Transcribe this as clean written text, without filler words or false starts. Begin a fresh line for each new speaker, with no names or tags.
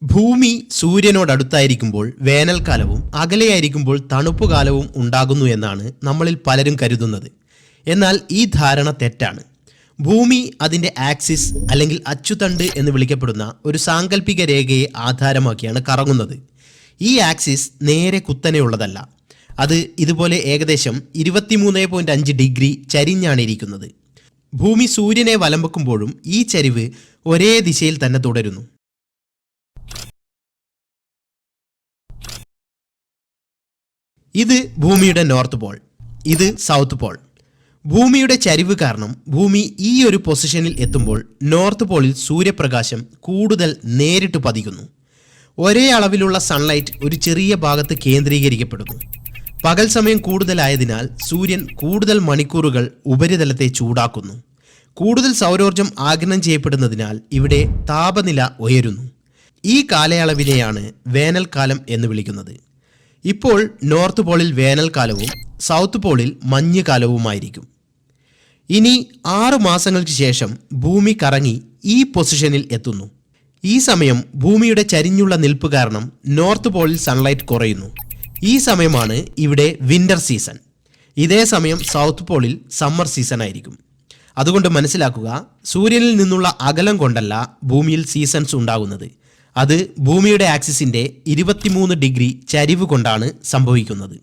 ഭൂമി സൂര്യനോടടുത്തായിരിക്കുമ്പോൾ വേനൽക്കാലവും അകലെയായിരിക്കുമ്പോൾ തണുപ്പുകാലവും ഉണ്ടാകുന്നു എന്നാണ് നമ്മളിൽ പലരും കരുതുന്നത്. എന്നാൽ ഈ ധാരണ തെറ്റാണ്. ഭൂമി അതിൻ്റെ ആക്സിസ് അല്ലെങ്കിൽ അച്ചുതണ്ട് എന്ന് വിളിക്കപ്പെടുന്ന ഒരു സാങ്കല്പിക രേഖയെ ആധാരമാക്കിയാണ് കറങ്ങുന്നത്. ഈ ആക്സിസ് നേരെ കുത്തനെയുള്ളതല്ല. അത് ഇതുപോലെ ഏകദേശം 23.5 ഡിഗ്രി ചരിഞ്ഞാണ് ഇരിക്കുന്നത്. ഭൂമി സൂര്യനെ വലം വെക്കുമ്പോഴും ഈ ചരിവ് ഒരേ ദിശയിൽ തന്നെ തുടരുന്നു. ഇത് ഭൂമിയുടെ നോർത്ത് പോൾ, ഇത് സൗത്ത് പോൾ. ഭൂമിയുടെ ചരിവ് കാരണം ഭൂമി ഈ ഒരു പൊസിഷനിൽ എത്തുമ്പോൾ നോർത്ത് പോളിൽ സൂര്യപ്രകാശം കൂടുതൽ നേരിട്ട് പതിക്കുന്നു. ഒരേ അളവിലുള്ള സൺലൈറ്റ് ഒരു ചെറിയ ഭാഗത്ത് കേന്ദ്രീകരിക്കപ്പെടുന്നു. പകൽ സമയം കൂടുതലായതിനാൽ സൂര്യൻ കൂടുതൽ മണിക്കൂറുകൾ ഉപരിതലത്തെ ചൂടാക്കുന്നു. കൂടുതൽ സൗരോർജം ആഗിരണം ചെയ്യപ്പെടുന്നതിനാൽ ഇവിടെ താപനില ഉയരുന്നു. ഈ കാലയളവിനെയാണ് വേനൽക്കാലം എന്ന് വിളിക്കുന്നത്. ഇപ്പോൾ നോർത്ത് പോളിൽ വേനൽക്കാലവും സൗത്ത് പോളിൽ മഞ്ഞുകാലവുമായിരിക്കും. ഇനി 6 മാസങ്ങൾക്ക് ശേഷം ഭൂമി കറങ്ങി ഈ പൊസിഷനിൽ എത്തുന്നു. ഈ സമയം ഭൂമിയുടെ ചരിഞ്ഞുള്ള നിൽപ്പ് കാരണം നോർത്ത് പോളിൽ സൺലൈറ്റ് കുറയുന്നു. ഈ സമയമാണ് ഇവിടെ വിൻ്റർ സീസൺ. ഇതേ സമയം സൗത്ത് പോളിൽ സമ്മർ സീസൺ ആയിരിക്കും. അതുകൊണ്ട് മനസ്സിലാക്കുക, സൂര്യനിൽ നിന്നുള്ള അകലം കൊണ്ടല്ല ഭൂമിയിൽ സീസൺസ് ഉണ്ടാകുന്നത്. അത് ഭൂമിയുടെ ആക്സിസിൻ്റെ 23 ഡിഗ്രി ചരിവ് കൊണ്ടാണ് സംഭവിക്കുന്നത്.